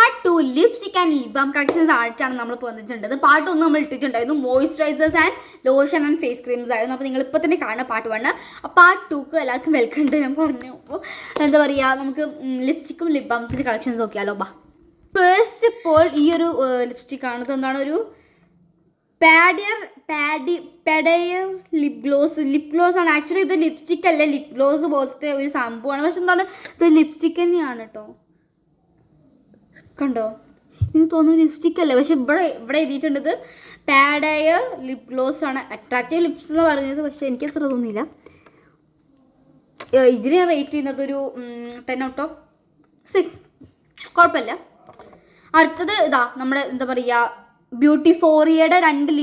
Part 2 lipstick and lip balm collections ആയിട്ടാണ് നമ്മൾ വന്നിട്ടുണ്ടത്. പാർട്ട് 1 നമ്മൾ ഇട്ടിട്ടുണ്ടായിരുന്നു moisturisers and lotion and face creams ആയിരുന്നു. അപ്പോൾ നിങ്ങൾ ഇപ്പോൾ തന്നെ കാണുന്ന പാർട്ട് 1. പാർട്ട് 2ക്ക് എല്ലാവർക്കും വെൽക്കം ഉണ്ട് ഞാൻ പറഞ്ഞു. അപ്പോൾ എന്താ പറയുക, നമുക്ക് ലിപ്സ്റ്റിക്കും ലിപ് ബാംസിൻ്റെ കളക്ഷൻസ് നോക്കിയാലോ. ഫസ്റ്റ് ഇപ്പോൾ ഈ ഒരു ലിപ്സ്റ്റിക് ആണ്. എന്താണ് ഒരു പെഡയർ ലിപ് ഗ്ലോസ് ആണ്. ആക്ച്വലി ഇത് ലിപ്സ്റ്റിക് അല്ല, ലിപ് ഗ്ലോസ് പോലത്തെ ഒരു സംഭവമാണ്. പക്ഷെ എന്താണ് ഇത് ലിപ്സ്റ്റിക് തന്നെയാണ് കേട്ടോ. കണ്ടോ, എനിക്ക് തോന്നുന്നു ലിപ്സ്റ്റിക് അല്ലേ, പക്ഷെ ഇവിടെ എഴുതിയിട്ടുണ്ട് ഇത് പെഡയർ ലിപ് ഗ്ലോസ് ആണ്. അട്രാക്റ്റീവ് ലിപ്സ് എന്ന് പറയുന്നത്, പക്ഷെ എനിക്ക് അത്ര തോന്നിയില്ല. ഇതിന് റേറ്റ് ചെയ്യുന്നത് ഒരു 10/6. കുഴപ്പമില്ല. അടുത്തത് ഇതാ നമ്മുടെ എന്താ പറയുക ബ്യൂട്ടിഫോറിയയുടെ 2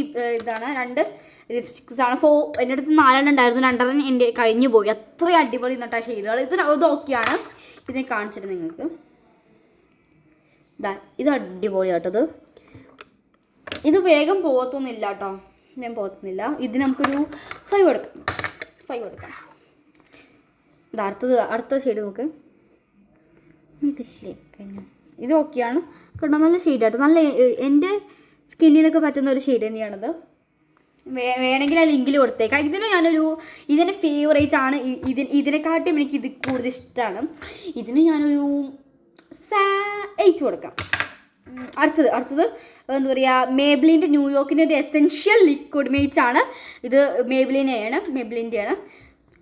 ലിപ്സ്റ്റിക്സ് ആണ്. എൻ്റെ അടുത്ത് 4 ഉണ്ടായിരുന്നു, 2 എൻ്റെ കഴിഞ്ഞു പോയി. അത്രയും അടിപൊളി എന്നിട്ടാ ഷെയ്ഡുകൾ. ഇത് ഓക്കെയാണ്. ഇതിനെ കാണിച്ചിട്ട് നിങ്ങൾക്ക് ഇത് അടിപൊളിയാട്ടത്. ഇത് വേഗം പോകത്തൊന്നുമില്ല കേട്ടോ, ഞാൻ പോകത്തൊന്നുമില്ല. ഇതിന് നമുക്കൊരു 5 കൊടുക്കാം. അടുത്ത ഷെയ്ഡ് നോക്ക്. ഇതില്ലേ കഴിഞ്ഞു. ഇത് ഓക്കെയാണ് കേട്ടോ, നല്ല ഷെയ്ഡാട്ടോ. നല്ല എൻ്റെ സ്കിന്നിനൊക്കെ പറ്റുന്ന ഒരു ഷെയ്ഡ് തന്നെയാണിത്. വേണമെങ്കിൽ ആ ലിങ്കിൽ കൊടുത്തേക്കാം. ഇതിൻ്റെ ഫേവറേറ്റ് ആണ്. ഇതിനെക്കാട്ടും എനിക്ക് ഇത് കൂടുതൽ ഇഷ്ടമാണ്. ഇതിന് ഞാനൊരു 8 കൊടുക്കാം. അടുത്തത് എന്താ പറയുക, മേബ്ലിൻ്റെ ന്യൂയോർക്കിൻ്റെ ഒരു എസെൻഷ്യൽ ലിക്വിഡ് മേറ്റ് ആണ്. ഇത് മേബ്ലിൻ്റെയാണ്.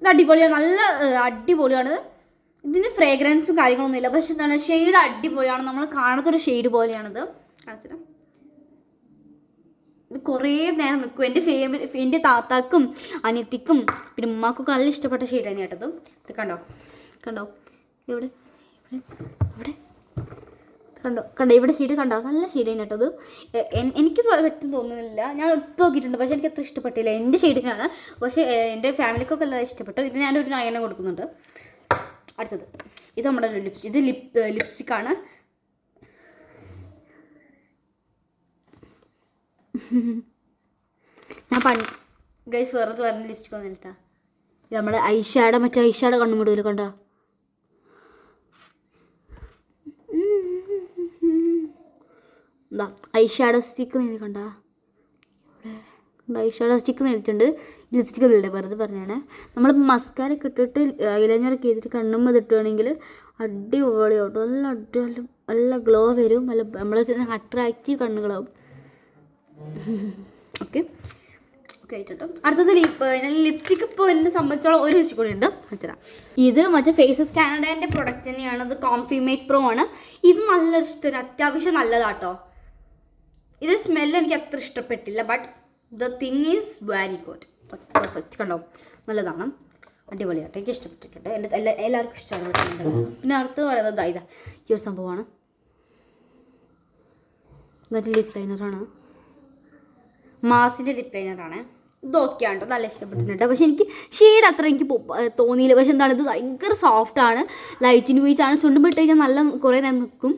ഇത് അടിപൊളിയാണ്, നല്ല അടിപൊളിയാണ്. ഇതിന് ഫ്രേഗ്രൻസും കാര്യങ്ങളൊന്നുമില്ല, പക്ഷെ എന്താണ് ഷെയ്ഡ് അടിപൊളിയാണ്. നമ്മൾ കാണാത്തൊരു ഷെയ്ഡ് പോലെയാണിത്. കാണിച്ചിട്ട് ഇത് കുറേ നേരം നിൽക്കും. എൻ്റെ താത്താക്കും അനിയത്തിക്കും പിന്നെ ഉമ്മാക്കൊക്കെ നല്ല ഇഷ്ടപ്പെട്ട ഷെയ്ഡാണ് കേട്ടത്. ഇത് കണ്ടോ ഇവിടെ ഇവിടെ ഷെയ്ഡ് കണ്ടോ, നല്ല ഷെയ്ഡാണ് കേട്ടത്. എനിക്ക് പറ്റും തോന്നുന്നില്ല, ഞാൻ എടുത്ത് നോക്കിയിട്ടുണ്ട്, പക്ഷെ എനിക്ക് അത്ര ഇഷ്ടപ്പെട്ടില്ല. എൻ്റെ ഷെയ്ഡിനാണ്, പക്ഷേ എൻ്റെ ഫാമിലിക്കൊക്കെ എല്ലാം ഇഷ്ടപ്പെട്ടു. ഇത് ഞാനൊരു 9 കൊടുക്കുന്നുണ്ട്. അടുത്തത് ഇത് നമ്മുടെ ലിപ്സ്റ്റിക്. ഇത് ലിപ്സ്റ്റിക്കാണ്. ഞാൻ ഗൈസ് വേറെ പറഞ്ഞ ലിപ്സ്റ്റിക് വന്നിട്ടാ. ഇത് നമ്മുടെ ഐഷാഡോ കണ്ണുമുടിയിൽ കണ്ടോ. ഐഷാഡോ സ്റ്റിക്ക് നീ കണ്ട, ഐഷാഡോ സ്റ്റിക്ക് നേരിട്ടുണ്ട്. ലിപ്സ്റ്റിക് ഒന്നുമില്ല, വെറുതെ പറഞ്ഞാണ്. നമ്മൾ മസ്കാരൊക്കെ ഇട്ടിട്ട് ഐലൈനറൊക്കെ ചെയ്തിട്ട് കണ്ണുമ്പോൾ ഇട്ടുകയാണെങ്കിൽ അടിപൊളിയാവും. നല്ല ഗ്ലോ വരും. നമ്മൾ അട്രാക്റ്റീവ് കണ്ണുകളാവും. ഓക്കെ ആയിട്ടോ. അടുത്തത് ലിപ്സ്റ്റിക് ഇപ്പോൾ എന്നെ സംബന്ധിച്ചോളം ഒരു ലിപ്സ്റ്റിക് കൂടി ഉണ്ട് വെച്ചാൽ. ഇത് മറ്റേ ഫേസസ് കാനഡേൻ്റെ പ്രൊഡക്റ്റ് തന്നെയാണ്. അത് കോംഫിമേറ്റ് പ്രോ ആണ്. ഇത് നല്ല ഇഷ്ടം, അത്യാവശ്യം നല്ലതാട്ടോ. ഇത് സ്മെല്ല് എനിക്ക് അത്ര ഇഷ്ടപ്പെട്ടില്ല, but the thing is very good, perfect. കണ്ടോ, നല്ലതാണ്, അടിപൊളിയായിട്ട് എനിക്ക് ഇഷ്ടപ്പെട്ടിട്ടുണ്ട്. എൻ്റെ എല്ലാവർക്കും ഇഷ്ടമാണ്. പിന്നെ അടുത്ത് പറയുന്നത് ഇതാ ഈ ഒരു സംഭവമാണ്. എന്നിട്ട് ലിപ് ലൈനറാണ്, മാസിൻ്റെ ലിപ് ലൈനറാണ്. ഇത് ഓക്കെയാണ് കേട്ടോ, നല്ല ഇഷ്ടപ്പെട്ടിട്ടുണ്ട്. പക്ഷെ എനിക്ക് ഷെയ്ഡ് അത്ര എനിക്ക് തോന്നിയില്ല. പക്ഷെ എന്താണ്, ഇത് ഭയങ്കര സോഫ്റ്റാണ്, ലൈറ്റിന് വെയിറ്റ് ആണ്. ചുണ്ടും ഇട്ട് കഴിഞ്ഞാൽ നല്ല കുറേ നേരം നിൽക്കും.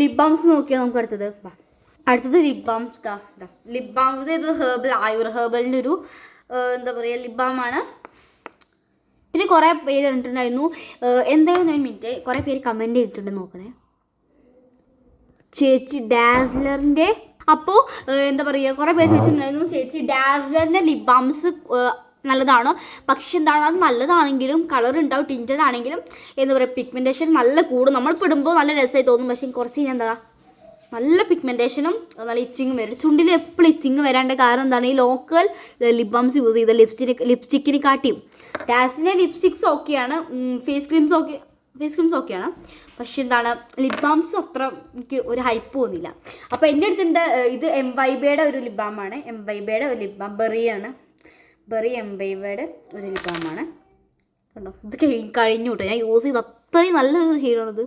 ലിപ് ബാംസ് നോക്കിയാൽ നമുക്ക് അടുത്തത് ലിപ് ബാംസ്. ലിപ് ബാം ഇത് ഹെർബലിൻ്റെ ഒരു എന്താ പറയുക ലിപ് ബാമാണ്. പിന്നെ കുറേ പേര് കണ്ടിട്ടുണ്ടായിരുന്നു. എന്തായാലും 1 മിനിറ്റ്, കുറേ പേര് കമൻറ്റ് ചെയ്തിട്ടുണ്ട്, നോക്കണേ. ചേച്ചി ഡാസ്ലറിൻ്റെ, അപ്പോൾ എന്താ പറയുക കുറേ പേര് ചോദിച്ചിട്ടുണ്ടായിരുന്നു ചേച്ചി ഡാസ്ലറിൻ്റെ ലിപ് ബാംസ് നല്ലതാണോ. പക്ഷെ എന്താണ്, അത് നല്ലതാണെങ്കിലും കളർ ഉണ്ടാവും, ടിൻറ്റഡ് ആണെങ്കിലും എന്താ പറയുക പിഗ്മെൻറ്റേഷൻ നല്ല കൂടും. നമ്മൾ ഇടുമ്പോൾ നല്ല രസമായി തോന്നും, പക്ഷെ കുറച്ച് കഴിഞ്ഞാൽ എന്താ നല്ല പിഗ്മെൻറ്റേഷനും നല്ല ഇച്ചിങ് വരും. ചുണ്ടിൽ എപ്പോഴും ഇച്ചിങ് വരാണ്ട് കാരണം എന്താണ്, ഈ ലോക്കൽ ലിപ് ബാംസ് യൂസ് ചെയ്ത ലിപ്സ്റ്റിക്കിനെ കാട്ടിയും ഡാസിലെ ലിപ്സ്റ്റിക്സ് ഓക്കെയാണ്, ഫേസ് ക്രീംസ് ഓക്കെയാണ്. പക്ഷെ എന്താണ് ലിപ് ബാംസ് അത്ര എനിക്ക് ഒരു ഹൈപ്പ് തോന്നിയില്ല. അപ്പോൾ എൻ്റെ അടുത്തുണ്ട് ഇത് എംവൈബയുടെ ഒരു ലിപ് ബാമാണ്. എംവൈബയുടെ ഒരു ലിപ് ബാം ബെറി എംവൈബയുടെ ഒരു ലിപ് ബാമാണ്. കണ്ടോ, ഇത് കഴിഞ്ഞു കേട്ടോ, ഞാൻ യൂസ് ചെയ്ത് അത്രയും നല്ലൊരു ഷെയ്ഡാണിത്.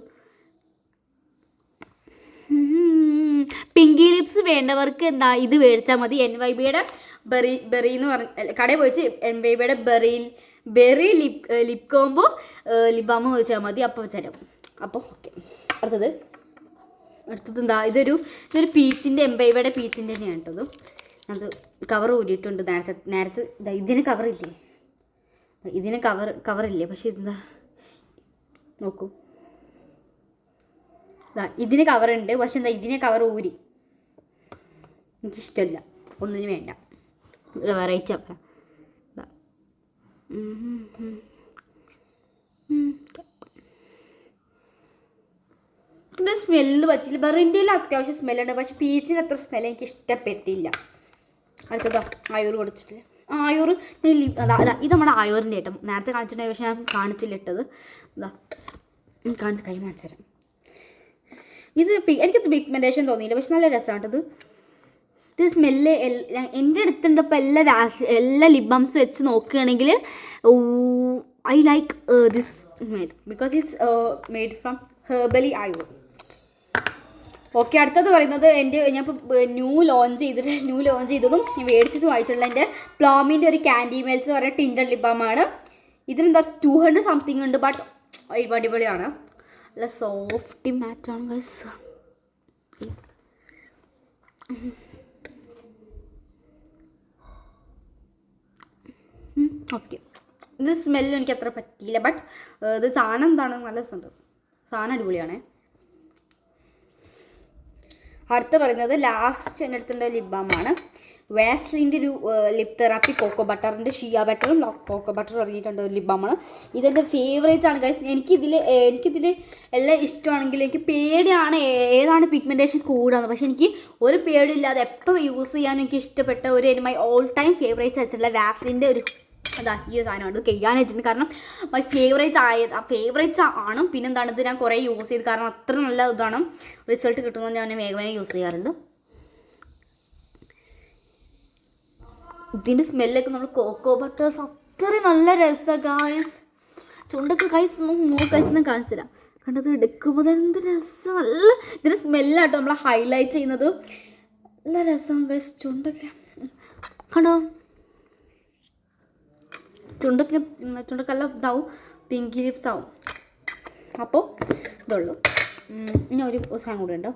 പിങ്കി ലിപ്സ് വേണ്ടവർക്ക് എന്താ ഇത് മേടിച്ചാൽ മതി. എൻവൈബിയുടെ ബെറി എന്ന് പറഞ്ഞ കടയിൽ പോയിച്ച് എൻവൈബിയുടെ berry lip combo lip balm ചോദിച്ചാൽ മതി, അപ്പോൾ തരും. അപ്പോൾ ഓക്കെ. അടുത്തത് എന്താ, ഇതൊരു പീച്ചിൻ്റെ എംവൈബിയുടെ പീച്ചിൻ്റെ തന്നെയാണ് കേട്ടത്. അത് കവർ ഊരിയിട്ടുണ്ട് നേരത്തെ. ഇതിന് കവറില്ലേ, പക്ഷെ ഇതെന്താ നോക്കൂ, ഇതിന് കവറുണ്ട്, പക്ഷെ എന്താ ഇതിനെ കവർ ഊരി. എനിക്കിഷ്ടമല്ല, ഒന്നിനും വേണ്ട. ഒരു വെറൈറ്റി അപ്പം ഇത് സ്മെല്ല് പറ്റില്ല. ബെറിൻ്റെയിൽ അത്യാവശ്യം സ്മെല്ലുണ്ട്, പക്ഷെ പീച്ചിന് അത്ര സ്മെല്ല് എനിക്ക് ഇഷ്ടപ്പെട്ടില്ല. അടുത്തതാ ആയൂർ കൊടുത്തിട്ടില്ല. ആയൂർ അതാ ഇത് നമ്മുടെ ആയൂരിൻ്റെ ഇട്ടം നേരത്തെ കാണിച്ചിട്ടുണ്ടെങ്കിൽ, പക്ഷെ ഞാൻ കാണിച്ചില്ല ഇട്ടത്. ഇതാ കാണിച്ച് കൈ മാച്ചരം. ഇത് എനിക്കത് പിഗ്മെൻറ്റേഷൻ തോന്നിയില്ല, പക്ഷെ നല്ല രസമാണ് ഇത്. ഇത് സ്മെല്ല് എൻ്റെ അടുത്തുണ്ട്. ഇപ്പോൾ എല്ലാ ലിപ് ബാംസ് വെച്ച് നോക്കുകയാണെങ്കിൽ I like this smell because it's made from herbally Ayur. Okay, അടുത്തത് പറയുന്നത് ഞാനിപ്പോൾ ന്യൂ ലോഞ്ച് ചെയ്തതും ഞാൻ മേടിച്ചതും ആയിട്ടുള്ള എൻ്റെ പ്ലോമിൻ്റെ ഒരു ക്യാൻഡി മെൽസ് പറയുന്ന ടിൻറ്റഡ് ലിപ് ബാമാണ്. ഇതിനെന്താ 200 സംതിങ് ഉണ്ട്, ബട്ട് അടിപൊളിയാണ്. നല്ല സോഫ്റ്റ് മാറ്റാണ് ഗൈസ്. ഓക്കെ, ഇത് സ്മെല്ലും എനിക്ക് അത്ര പറ്റിയില്ല, ബട്ട് ഇത് സാധനം എന്താണ് നല്ല രസമുണ്ട്, സാധനം അടിപൊളിയാണേ. അടുത്ത് പറയുന്നത് ലാസ്റ്റ് എൻ്റെ അടുത്തുള്ള ലിപ് ബാമാണ്. വാസ്ലിൻ്റെ ഒരു ലിപ് തെറാപ്പി കോക്കോ ബട്ടറിൻ്റെ ഷിയ ബട്ടറും കോക്കോ ബട്ടറും ഇറങ്ങിയിട്ടുണ്ട് ഒരു ലിപ് ബാമാണ്. ഇതെൻ്റെ ഫേവറേറ്റ് ആണ് ഗൈസ്. എനിക്കിതിൽ എല്ലാം ഇഷ്ടമാണെങ്കിൽ എനിക്ക് പേടിയാണ് ഏതാണ് പിഗ്മെൻറ്റേഷൻ കൂടാന്ന്. പക്ഷെ എനിക്ക് ഒരു പേടിയില്ലാതെ എപ്പോൾ യൂസ് ചെയ്യാനും എനിക്ക് ഇഷ്ടപ്പെട്ട മൈ ഓൾ ടൈം ഫേവറേറ്റ്സ് വെച്ചിട്ടുള്ള വാസ്ലിൻ്റെ ഒരു ഈ ഒരു സാധനമാണ്. ഇത് കഴിയാനായിട്ടുണ്ട്, കാരണം മൈ ഫേവറേറ്റ്സ് ആണ്. പിന്നെന്താണ്, ഇത് ഞാൻ കുറേ യൂസ് ചെയ്ത്, കാരണം അത്ര നല്ല ഇതാണ് റിസൾട്ട് കിട്ടുന്നത്. ഞാൻ വേഗം യൂസ് ചെയ്യാറുണ്ട്. ഇതിൻ്റെ സ്മെല്ലൊക്കെ നമ്മൾ കോക്കോ ബട്ടേഴ്സ് അത്ര നല്ല രസമാണ് ഗായ്സ്. ചുണ്ടൊക്കെ ഗൈസ് ഗൈസൊന്നും കാണിച്ചില്ല, കണ്ടത് എടുക്കുമ്പോൾ എന്ത് രസം. നല്ല ഇതിൻ്റെ സ്മെല്ലാട്ടോ നമ്മൾ ഹൈലൈറ്റ് ചെയ്യുന്നത്. നല്ല രസമാണ് ഗൈസ്. ചുണ്ടൊക്കെ കണ്ടോ, ചുണ്ടൊക്കെ നല്ല ഇതാവും, പിങ്കി ലിപ്സ് ആവും. അപ്പോൾ ഇതുള്ളൂ. ഇനി ഒരു സാധനം കൂടെ ഉണ്ടോ.